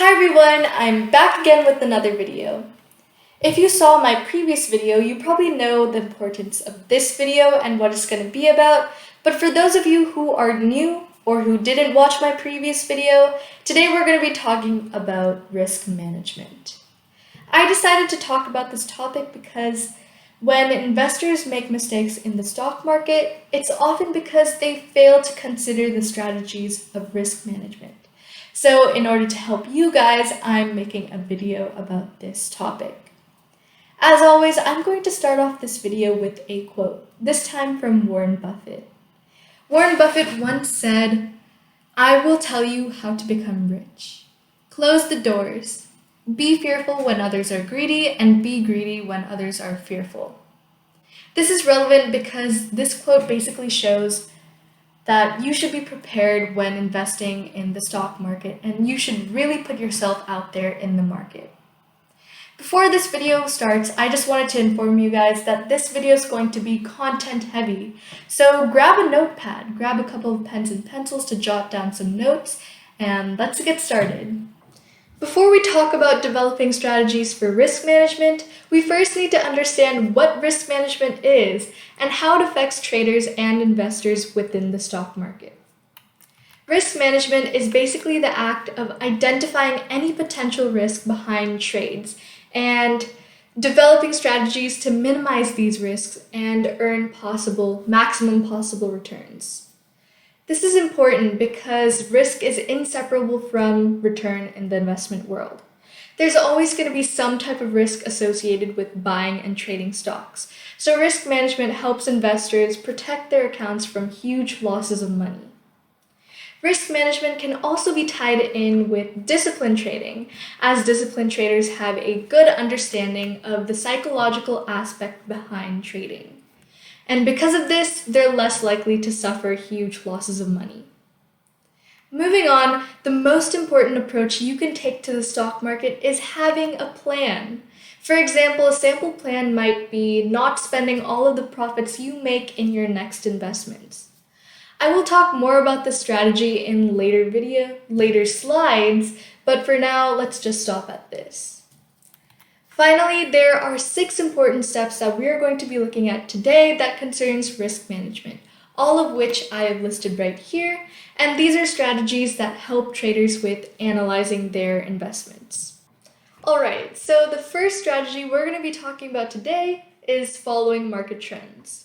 Hi everyone, I'm back again with another video. If you saw my previous video, you probably know the importance of this video and what it's going to be about, but for those of you who are new or who didn't watch my previous video, today we're going to be talking about risk management. I decided to talk about this topic because when investors make mistakes in the stock market, it's often because they fail to consider the strategies of risk management. So in order to help you guys, I'm making a video about this topic. As always, I'm going to start off this video with a quote, this time from Warren Buffett. Warren Buffett once said, "I will tell you how to become rich. Close the doors. Be fearful when others are greedy, and be greedy when others are fearful." This is relevant because this quote basically shows that you should be prepared when investing in the stock market, and you should really put yourself out there in the market. Before this video starts, I just wanted to inform you guys that this video is going to be content heavy. So grab a notepad, grab a couple of pens and pencils to jot down some notes, and let's get started. Before we talk about developing strategies for risk management, we first need to understand what risk management is and how it affects traders and investors within the stock market. Risk management is basically the act of identifying any potential risk behind trades and developing strategies to minimize these risks and earn maximum possible returns. This is important because risk is inseparable from return in the investment world. There's always going to be some type of risk associated with buying and trading stocks. So risk management helps investors protect their accounts from huge losses of money. Risk management can also be tied in with disciplined trading, as disciplined traders have a good understanding of the psychological aspect behind trading. And because of this, they're less likely to suffer huge losses of money. Moving on, the most important approach you can take to the stock market is having a plan. For example, a sample plan might be not spending all of the profits you make in your next investments. I will talk more about this strategy in later slides, but for now, let's just stop at this. Finally, there are 6 important steps that we are going to be looking at today that concerns risk management, all of which I have listed right here, and these are strategies that help traders with analyzing their investments. Alright, so the first strategy we're going to be talking about today is following market trends.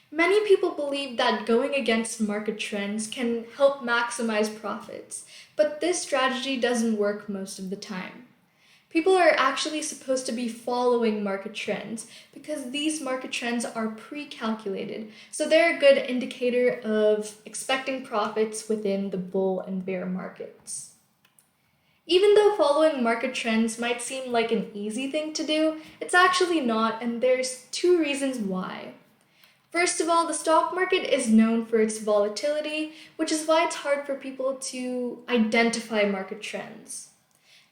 Many people believe that going against market trends can help maximize profits, but this strategy doesn't work most of the time. People are actually supposed to be following market trends because these market trends are pre-calculated, so they're a good indicator of expecting profits within the bull and bear markets. Even though following market trends might seem like an easy thing to do, it's actually not, and there's 2 reasons why. First of all, the stock market is known for its volatility, which is why it's hard for people to identify market trends.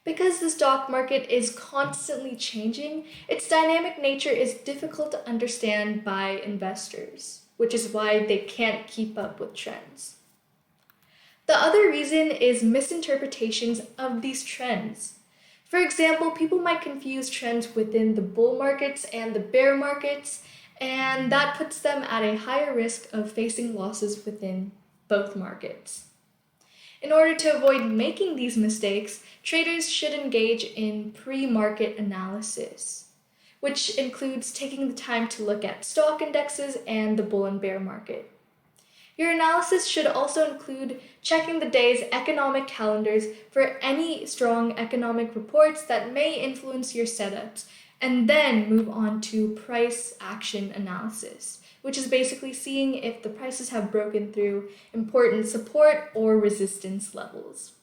Because the stock market is constantly changing, its dynamic nature is difficult to understand by investors, which is why they can't keep up with trends. The other reason is misinterpretations of these trends. For example, people might confuse trends within the bull markets and the bear markets, and that puts them at a higher risk of facing losses within both markets. In order to avoid making these mistakes, traders should engage in pre-market analysis, which includes taking the time to look at stock indexes and the bull and bear market. Your analysis should also include checking the day's economic calendars for any strong economic reports that may influence your setups, and then move on to price action analysis, which is basically seeing if the prices have broken through important support or resistance levels.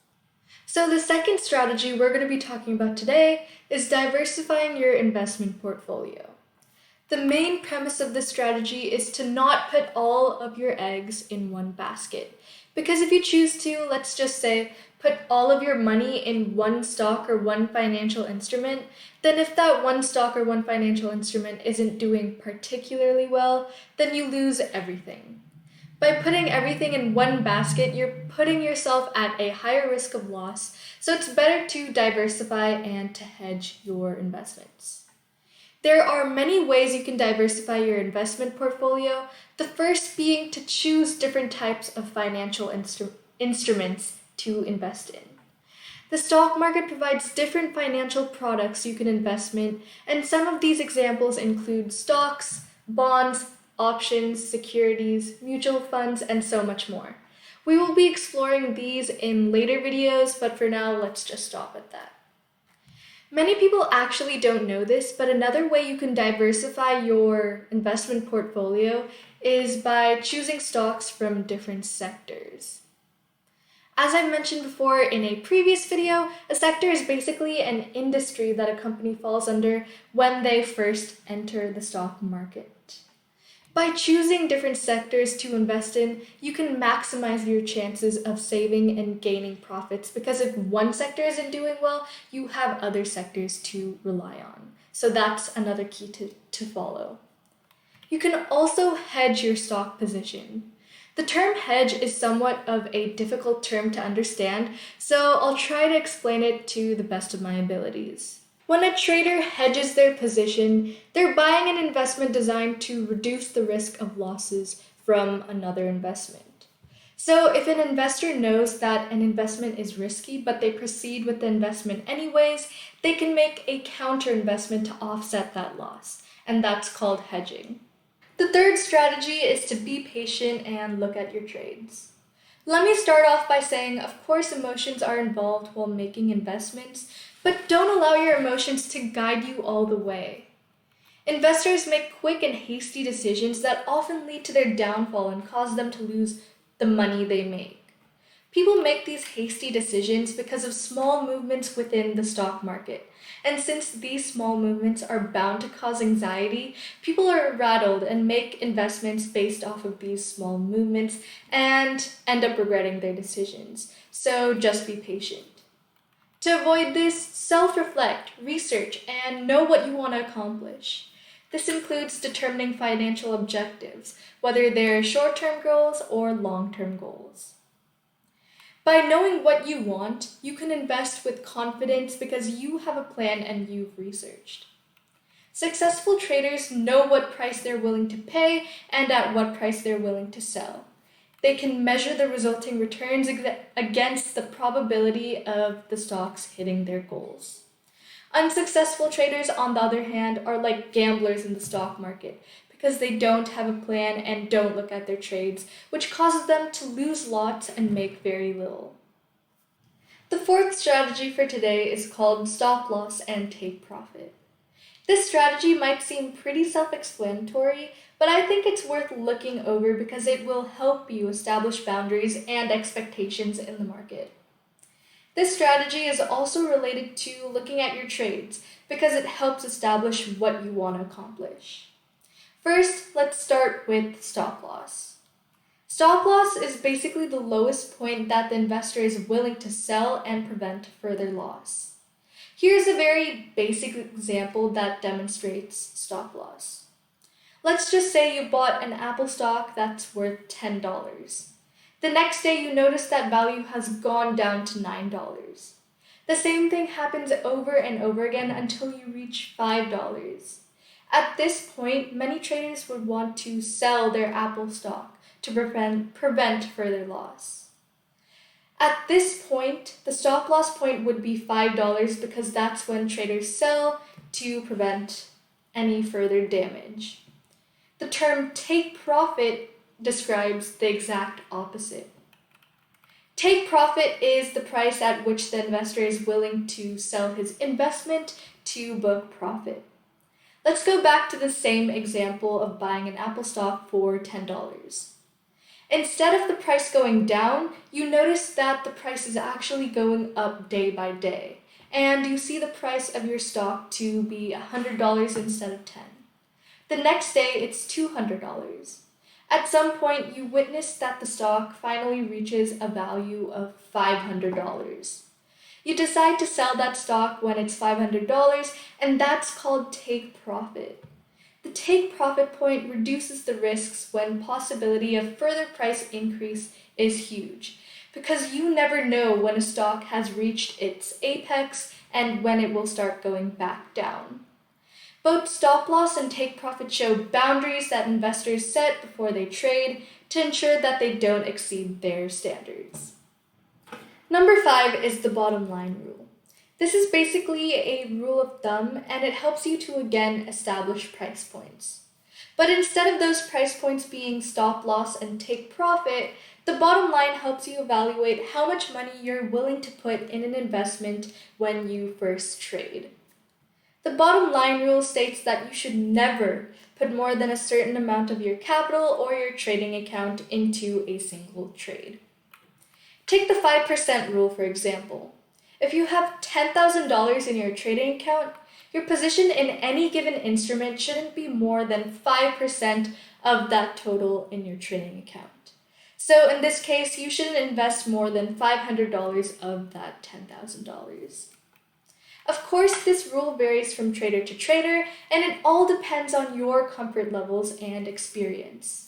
So the second strategy we're going to be talking about today is diversifying your investment portfolio. The main premise of this strategy is to not put all of your eggs in one basket. Because if you choose to, let's just say, put all of your money in one stock or one financial instrument, then if that one stock or one financial instrument isn't doing particularly well, then you lose everything. By putting everything in one basket, you're putting yourself at a higher risk of loss, so it's better to diversify and to hedge your investments. There are many ways you can diversify your investment portfolio, the first being to choose different types of financial instruments to invest in. The stock market provides different financial products you can invest in, and some of these examples include stocks, bonds, options, securities, mutual funds, and so much more. We will be exploring these in later videos, but for now, let's just stop at that. Many people actually don't know this, but another way you can diversify your investment portfolio is by choosing stocks from different sectors. As I mentioned before in a previous video, a sector is basically an industry that a company falls under when they first enter the stock market. By choosing different sectors to invest in, you can maximize your chances of saving and gaining profits because if one sector isn't doing well, you have other sectors to rely on. So that's another key to follow. You can also hedge your stock position. The term hedge is somewhat of a difficult term to understand, so I'll try to explain it to the best of my abilities. When a trader hedges their position, they're buying an investment designed to reduce the risk of losses from another investment. So if an investor knows that an investment is risky, but they proceed with the investment anyways, they can make a counter investment to offset that loss, and that's called hedging. The third strategy is to be patient and look at your trades. Let me start off by saying, of course, emotions are involved while making investments, but don't allow your emotions to guide you all the way. Investors make quick and hasty decisions that often lead to their downfall and cause them to lose the money they make. People make these hasty decisions because of small movements within the stock market. And since these small movements are bound to cause anxiety, people are rattled and make investments based off of these small movements and end up regretting their decisions. So just be patient. To avoid this, self-reflect, research, and know what you want to accomplish. This includes determining financial objectives, whether they're short-term goals or long-term goals. By knowing what you want, you can invest with confidence because you have a plan and you've researched. Successful traders know what price they're willing to pay and at what price they're willing to sell. They can measure the resulting returns against the probability of the stocks hitting their goals. Unsuccessful traders, on the other hand, are like gamblers in the stock market because they don't have a plan and don't look at their trades, which causes them to lose lots and make very little. The fourth strategy for today is called stop loss and take profit. This strategy might seem pretty self-explanatory, but I think it's worth looking over because it will help you establish boundaries and expectations in the market. This strategy is also related to looking at your trades because it helps establish what you want to accomplish. First, let's start with stop loss. Stop loss is basically the lowest point that the investor is willing to sell and prevent further loss. Here's a very basic example that demonstrates stop loss. Let's just say you bought an Apple stock that's worth $10. The next day you notice that value has gone down to $9. The same thing happens over and over again until you reach $5. At this point, many traders would want to sell their Apple stock to prevent further loss. At this point, the stop loss point would be $5 because that's when traders sell to prevent any further damage. The term take profit describes the exact opposite. Take profit is the price at which the investor is willing to sell his investment to book profit. Let's go back to the same example of buying an Apple stock for $10. Instead of the price going down, you notice that the price is actually going up day by day, and you see the price of your stock to be $100 instead of $10. The next day, it's $200. At some point, you witness that the stock finally reaches a value of $500. You decide to sell that stock when it's $500, and that's called take profit. The take profit point reduces the risks when possibility of further price increase is huge, because you never know when a stock has reached its apex and when it will start going back down. Both stop loss and take profit show boundaries that investors set before they trade to ensure that they don't exceed their standards. Number 5 is the bottom line rule. This is basically a rule of thumb, and it helps you to again establish price points. But instead of those price points being stop loss and take profit, the bottom line helps you evaluate how much money you're willing to put in an investment when you first trade. The bottom line rule states that you should never put more than a certain amount of your capital or your trading account into a single trade. Take the 5% rule, for example. If you have $10,000 in your trading account, your position in any given instrument shouldn't be more than 5% of that total in your trading account. So in this case, you shouldn't invest more than $500 of that $10,000. Of course, this rule varies from trader to trader, and it all depends on your comfort levels and experience.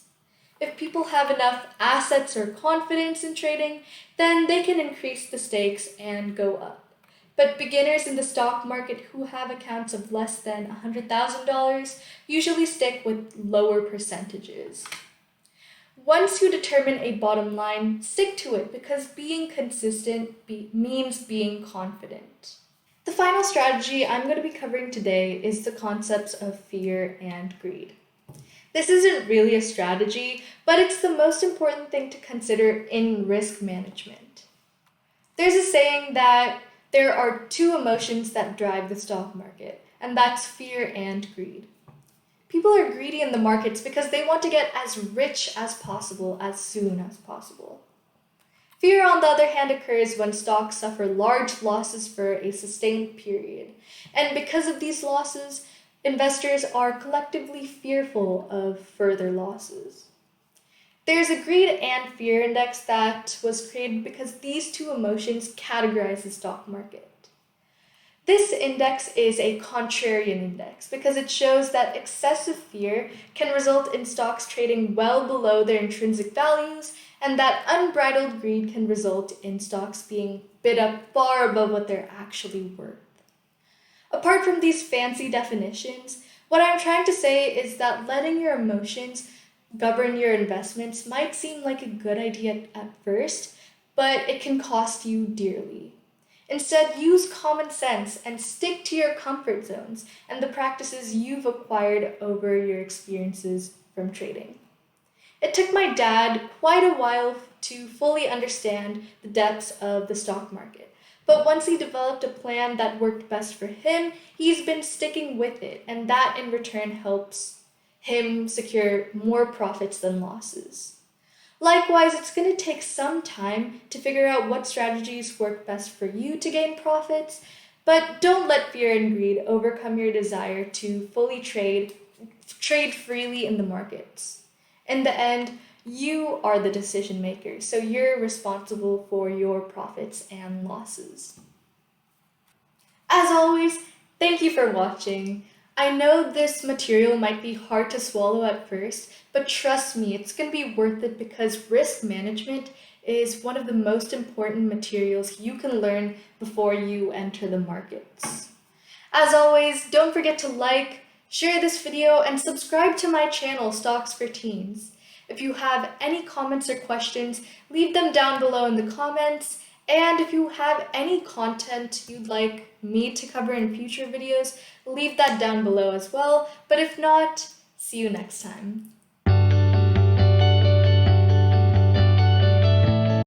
If people have enough assets or confidence in trading, then they can increase the stakes and go up. But beginners in the stock market who have accounts of less than $100,000 usually stick with lower percentages. Once you determine a bottom line, stick to it because being consistent means being confident. The final strategy I'm going to be covering today is the concepts of fear and greed. This isn't really a strategy, but it's the most important thing to consider in risk management. There's a saying that there are two emotions that drive the stock market, and that's fear and greed. People are greedy in the markets because they want to get as rich as possible as soon as possible. Fear, on the other hand, occurs when stocks suffer large losses for a sustained period, and because of these losses, investors are collectively fearful of further losses. There's a greed and fear index that was created because these two emotions categorize the stock market. This index is a contrarian index because it shows that excessive fear can result in stocks trading well below their intrinsic values, and that unbridled greed can result in stocks being bid up far above what they're actually worth. Apart from these fancy definitions, what I'm trying to say is that letting your emotions govern your investments might seem like a good idea at first, but it can cost you dearly. Instead, use common sense and stick to your comfort zones and the practices you've acquired over your experiences from trading. It took my dad quite a while to fully understand the depths of the stock market, but once he developed a plan that worked best for him, he's been sticking with it, and that in return helps him secure more profits than losses. Likewise, it's going to take some time to figure out what strategies work best for you to gain profits, but don't let fear and greed overcome your desire to fully trade freely in the markets. In the end, you are the decision maker, so you're responsible for your profits and losses. As always, thank you for watching. I know this material might be hard to swallow at first, but trust me, it's going to be worth it because risk management is one of the most important materials you can learn before you enter the markets. As always, don't forget to like, share this video, and subscribe to my channel, Stocks for Teens. If you have any comments or questions, leave them down below in the comments. And if you have any content you'd like me to cover in future videos, leave that down below as well. But if not, see you next time.